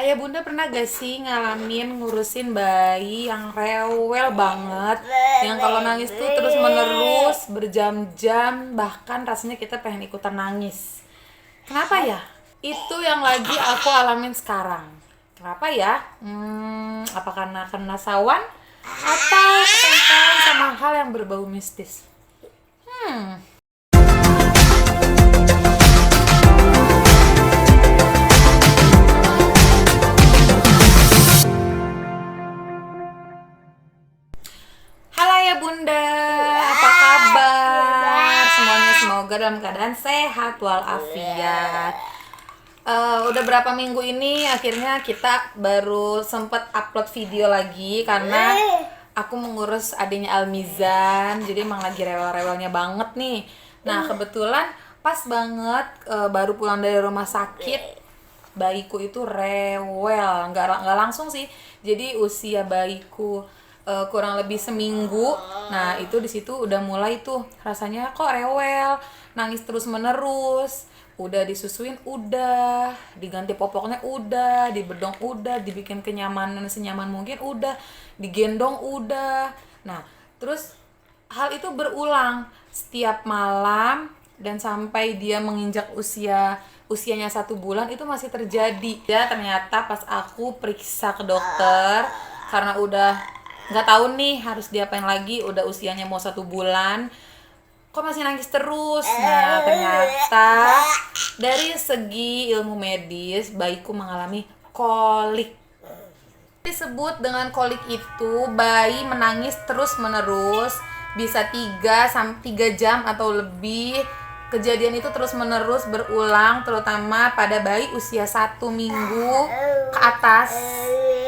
Ayah bunda pernah gak sih ngalamin ngurusin bayi yang rewel banget, yang kalau nangis tuh terus menerus berjam-jam, bahkan rasanya kita pengen ikutan nangis. Kenapa ya? Itu yang lagi aku alamin sekarang. Kenapa ya? Apa karena sawan atau ketempelan sama hal yang berbau mistis? Halo ya bunda, apa kabar? Semuanya semoga dalam keadaan sehat walafiat. Udah berapa minggu ini akhirnya kita baru sempet upload video lagi karena aku mengurus adiknya Almizan, jadi emang lagi rewel-rewelnya banget nih. Nah kebetulan pas banget baru pulang dari rumah sakit, bayiku itu rewel, nggak langsung sih, jadi usia bayiku kurang lebih seminggu. Nah itu di situ udah mulai tuh rasanya kok rewel, nangis terus menerus. Udah disusuin udah, diganti popoknya udah, dibedong udah, dibikin kenyamanan senyaman mungkin udah, digendong udah. Nah terus hal itu berulang setiap malam dan sampai dia menginjak usianya 1 bulan itu masih terjadi. Ya ternyata pas aku periksa ke dokter, karena udah nggak tahu nih harus diapain lagi, udah usianya mau 1 bulan kok masih nangis terus. Nah ternyata dari segi ilmu medis bayiku mengalami kolik. Disebut dengan kolik itu bayi menangis terus menerus, bisa 3 jam atau lebih. Kejadian itu terus menerus berulang, terutama pada bayi usia 1 minggu ke atas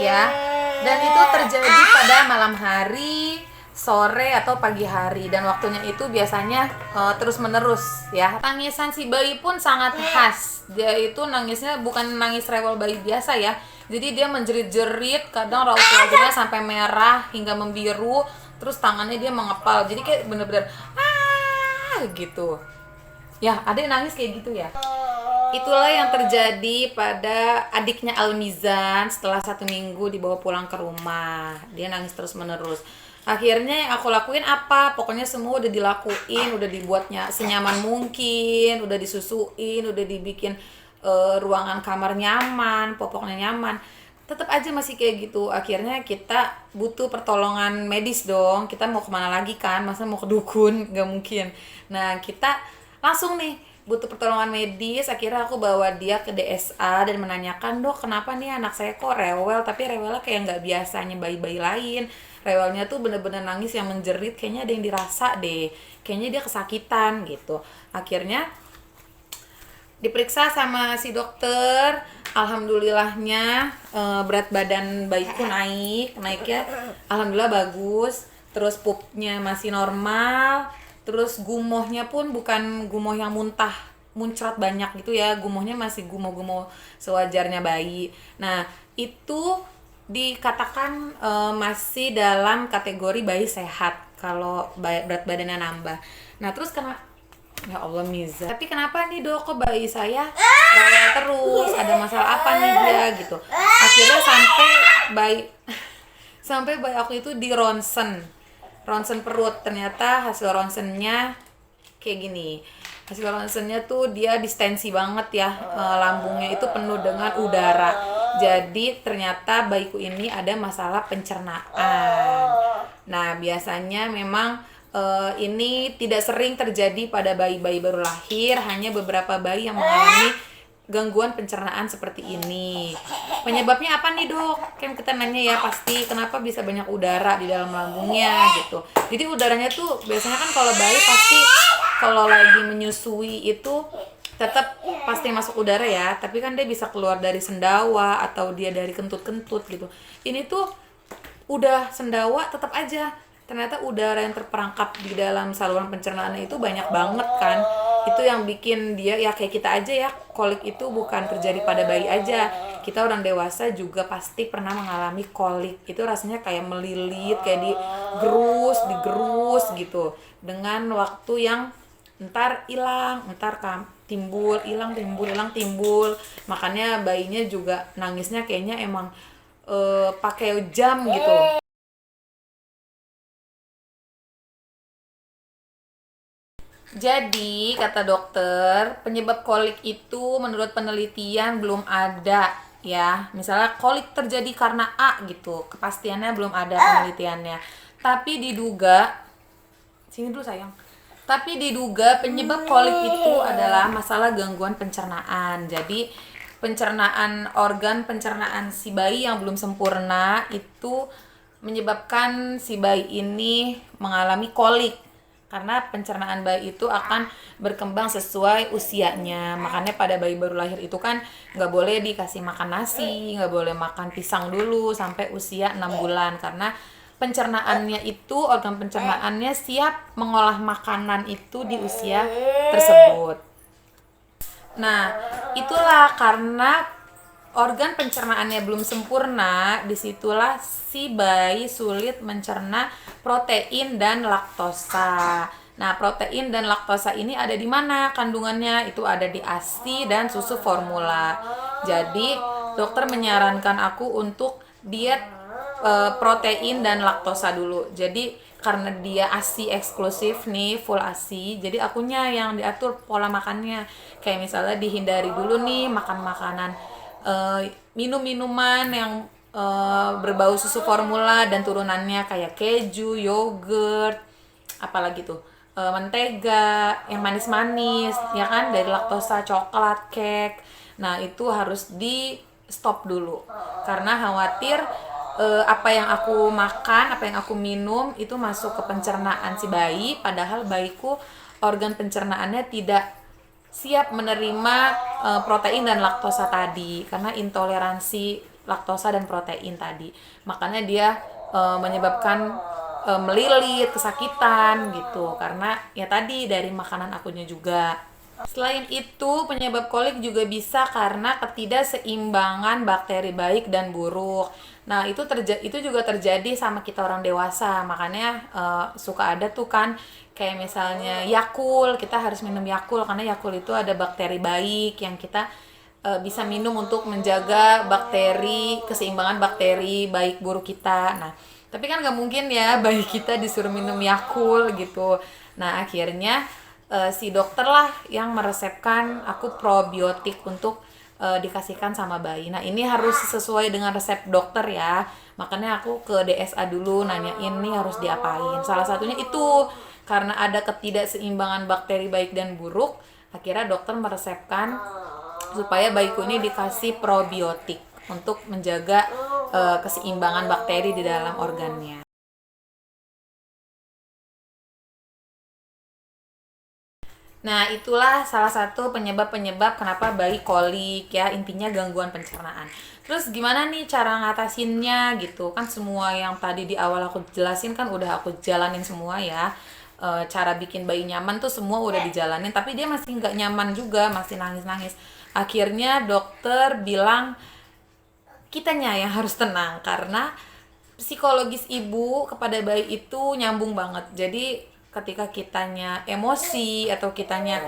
ya. Dan itu terjadi pada malam hari, sore atau pagi hari, dan waktunya itu biasanya terus menerus ya. Tangisan si bayi pun sangat khas. Dia itu nangisnya bukan nangis rewel bayi biasa ya. Jadi dia menjerit-jerit, kadang raut wajahnya sampai merah hingga membiru, terus tangannya dia mengepal. Jadi kayak bener-bener gitu. Ya, ada yang nangis kayak gitu ya. Itulah yang terjadi pada adiknya Almizan setelah 1 minggu dibawa pulang ke rumah. Dia nangis terus menerus. Akhirnya yang aku lakuin apa? Pokoknya semua udah dilakuin, udah dibuatnya senyaman mungkin, udah disusuin, udah dibikin ruangan kamar nyaman, popoknya nyaman. Tetap aja masih kayak gitu. Akhirnya kita butuh pertolongan medis dong. Kita mau kemana lagi kan? Masa mau ke dukun? Gak mungkin. Nah kita langsung nih butuh pertolongan medis. Akhirnya aku bawa dia ke DSA dan menanyakan, dok kenapa nih anak saya kok rewel, tapi rewelnya kayak nggak biasanya bayi-bayi lain. Rewelnya tuh bener-bener nangis yang menjerit, kayaknya ada yang dirasa deh, kayaknya dia kesakitan gitu. Akhirnya diperiksa sama si dokter, alhamdulillahnya berat badan bayiku naiknya alhamdulillah bagus, terus pupnya masih normal, terus gumohnya pun bukan gumoh yang muncrat banyak gitu ya, gumohnya masih gumoh-gumoh sewajarnya bayi. Nah itu dikatakan masih dalam kategori bayi sehat kalau berat badannya nambah. Nah terus karena ya Allah Miza, tapi kenapa nih dok kok bayi saya rewel terus, ada masalah apa nih dia gitu. Akhirnya sampai bayi aku itu di ronsen perut. Ternyata hasil ronsennya kayak gini. Hasil ronsennya tuh dia distensi banget ya, lambungnya itu penuh dengan udara. Jadi ternyata bayiku ini ada masalah pencernaan. Nah biasanya memang ini tidak sering terjadi pada bayi-bayi baru lahir, hanya beberapa bayi yang mengalami gangguan pencernaan seperti ini. Penyebabnya apa nih dok? Kan kita nanya ya pasti, kenapa bisa banyak udara di dalam lambungnya gitu. Jadi udaranya tuh biasanya kan kalau bayi pasti kalau lagi menyusui itu tetap pasti masuk udara ya, tapi kan dia bisa keluar dari sendawa atau dia dari kentut-kentut gitu. Ini tuh udah sendawa tetap aja ternyata udara yang terperangkap di dalam saluran pencernaannya itu banyak banget kan. Itu yang bikin dia ya kayak kita aja ya, kolik itu bukan terjadi pada bayi aja, kita orang dewasa juga pasti pernah mengalami kolik. Itu rasanya kayak melilit, kayak digerus gitu, dengan waktu yang ntar hilang, ntar timbul hilang, timbul hilang, timbul. Makanya bayinya juga nangisnya kayaknya emang pakai jam gitu. Jadi, kata dokter, penyebab kolik itu menurut penelitian belum ada ya. Misalnya kolik terjadi karena A gitu, kepastiannya belum ada penelitiannya. Tapi diduga, sini dulu sayang. Tapi diduga penyebab kolik itu adalah masalah gangguan pencernaan. Jadi, pencernaan organ pencernaan si bayi yang belum sempurna itu menyebabkan si bayi ini mengalami kolik karena pencernaan bayi itu akan berkembang sesuai usianya. Makanya pada bayi baru lahir itu kan nggak boleh dikasih makan nasi, nggak boleh makan pisang dulu sampai usia 6 bulan karena pencernaannya itu, organ pencernaannya siap mengolah makanan itu di usia tersebut. Nah, itulah karena organ pencernaannya belum sempurna, disitulah si bayi sulit mencerna protein dan laktosa. Nah, protein dan laktosa ini ada di mana kandungannya? Itu ada di ASI dan susu formula. Jadi, dokter menyarankan aku untuk diet protein dan laktosa dulu. Jadi, karena dia ASI eksklusif nih, full ASI, jadi akunya yang diatur pola makannya. Kayak misalnya dihindari dulu nih makan makanan minum-minuman yang berbau susu formula dan turunannya kayak keju, yogurt, apalagi tuh mentega, yang manis-manis, ya kan, dari laktosa, coklat, cake. Nah, itu harus di stop dulu karena khawatir apa yang aku makan, apa yang aku minum itu masuk ke pencernaan si bayi, padahal bayiku organ pencernaannya tidak siap menerima protein dan laktosa tadi karena intoleransi laktosa dan protein tadi. Makanya dia menyebabkan melilit, kesakitan gitu karena ya tadi dari makanan akunya juga. Selain itu, penyebab kolik juga bisa karena ketidakseimbangan bakteri baik dan buruk. Nah, itu juga terjadi sama kita orang dewasa. Makanya suka ada tuh kan kayak misalnya Yakult, kita harus minum Yakult karena Yakult itu ada bakteri baik yang kita bisa minum untuk menjaga bakteri, keseimbangan bakteri baik buruk kita. Nah, tapi kan nggak mungkin ya bayi kita disuruh minum Yakult gitu. Nah, akhirnya si dokter lah yang meresepkan aku probiotik untuk dikasihkan sama bayi. Nah, ini harus sesuai dengan resep dokter ya. Makanya aku ke DSA dulu nanya ini harus diapain. Salah satunya itu karena ada ketidakseimbangan bakteri baik dan buruk, akhirnya dokter meresepkan supaya bayiku ini dikasih probiotik untuk menjaga keseimbangan bakteri di dalam organnya. Nah, itulah salah satu penyebab-penyebab kenapa bayi kolik ya, intinya gangguan pencernaan. Terus gimana nih cara ngatasinnya gitu? Kan semua yang tadi di awal aku jelasin kan udah aku jalanin semua ya. Cara bikin bayi nyaman tuh semua udah dijalanin, tapi dia masih nggak nyaman juga, masih nangis-nangis. Akhirnya dokter bilang kitanya yang harus tenang karena psikologis ibu kepada bayi itu nyambung banget. Jadi ketika kitanya emosi atau kitanya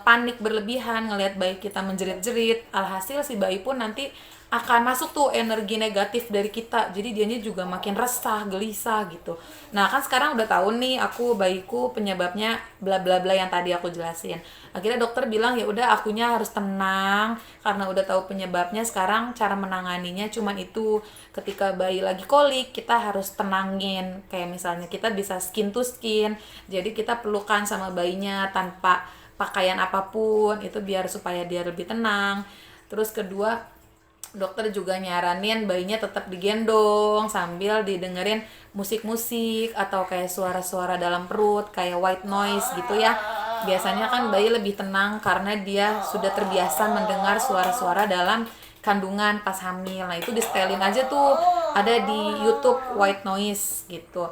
panik berlebihan ngelihat bayi kita menjerit-jerit, alhasil si bayi pun nanti akan masuk tuh energi negatif dari kita, jadi dianya juga makin resah, gelisah gitu. Nah, kan sekarang udah tahu nih aku bayiku penyebabnya bla bla bla yang tadi aku jelasin. Akhirnya dokter bilang ya udah akunya harus tenang karena udah tahu penyebabnya. Sekarang cara menanganinya cuman itu, ketika bayi lagi kolik kita harus tenangin, kayak misalnya kita bisa skin to skin, jadi kita pelukan sama bayinya tanpa pakaian apapun itu biar supaya dia lebih tenang. Terus kedua, dokter juga nyaranin bayinya tetap digendong sambil didengerin musik-musik atau kayak suara-suara dalam perut kayak white noise gitu ya. Biasanya kan bayi lebih tenang karena dia sudah terbiasa mendengar suara-suara dalam kandungan pas hamil. Nah, itu di-setelin aja tuh, ada di YouTube white noise gitu.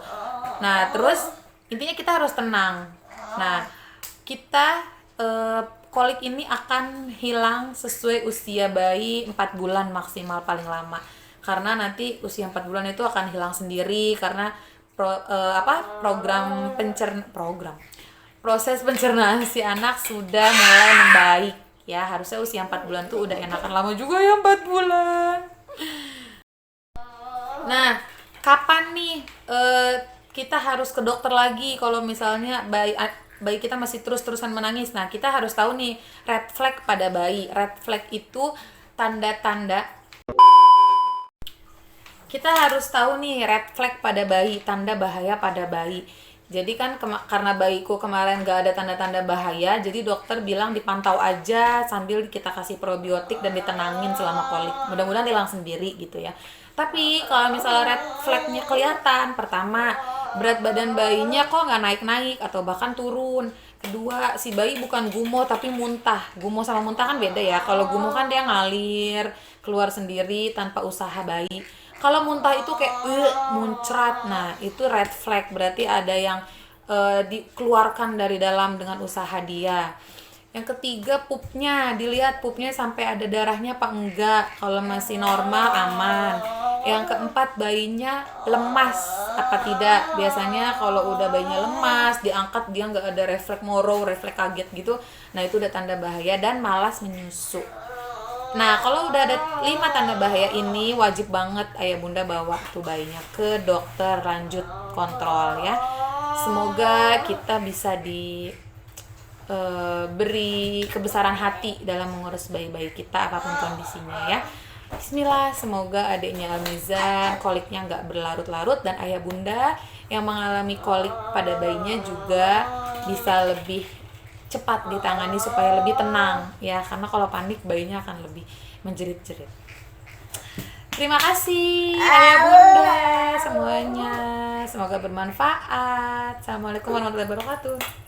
Nah, terus intinya kita harus tenang. Nah, kita kolik ini akan hilang sesuai usia bayi 4 bulan maksimal paling lama. Karena nanti usia 4 bulan itu akan hilang sendiri karena program proses pencernaan si anak sudah mulai membaik ya. Harusnya usia 4 bulan tuh udah enakan. Lama juga ya 4 bulan. Nah, kapan nih kita harus ke dokter lagi kalau misalnya bayi kita masih terus-terusan menangis? Nah, kita harus tahu nih red flag pada bayi. Red flag itu tanda-tanda. Kita harus tahu nih red flag pada bayi, tanda bahaya pada bayi. Jadi kan karena bayiku kemarin gak ada tanda-tanda bahaya, jadi dokter bilang dipantau aja sambil kita kasih probiotik dan ditenangin selama kolik. Mudah-mudahan hilang sendiri gitu ya. Tapi kalau misalnya red flagnya kelihatan, pertama berat badan bayinya kok nggak naik-naik atau bahkan turun. Kedua, si bayi bukan gumoh tapi muntah. Gumoh sama muntah kan beda ya. Kalau gumoh kan dia ngalir keluar sendiri tanpa usaha bayi. Kalau muntah itu kayak muncrat. Nah, itu red flag, berarti ada yang dikeluarkan dari dalam dengan usaha dia. Yang ketiga, pupnya, dilihat pupnya sampai ada darahnya apa enggak. Kalau masih normal aman. Yang keempat, bayinya lemas apa tidak. Biasanya kalau udah bayinya lemas, diangkat dia nggak ada refleks moro, refleks kaget gitu. Nah, itu udah tanda bahaya. Dan malas menyusu. Nah, kalau udah ada 5 tanda bahaya ini, wajib banget ayah bunda bawa tuh bayinya ke dokter lanjut kontrol ya. Semoga kita bisa beri kebesaran hati dalam mengurus bayi-bayi kita apapun kondisinya ya. Bismillah, semoga adiknya Almizan koliknya nggak berlarut-larut dan ayah bunda yang mengalami kolik pada bayinya juga bisa lebih cepat ditangani supaya lebih tenang ya, karena kalau panik bayinya akan lebih menjerit-jerit. Terima kasih ayah bunda semuanya, semoga bermanfaat. Assalamualaikum warahmatullahi wabarakatuh.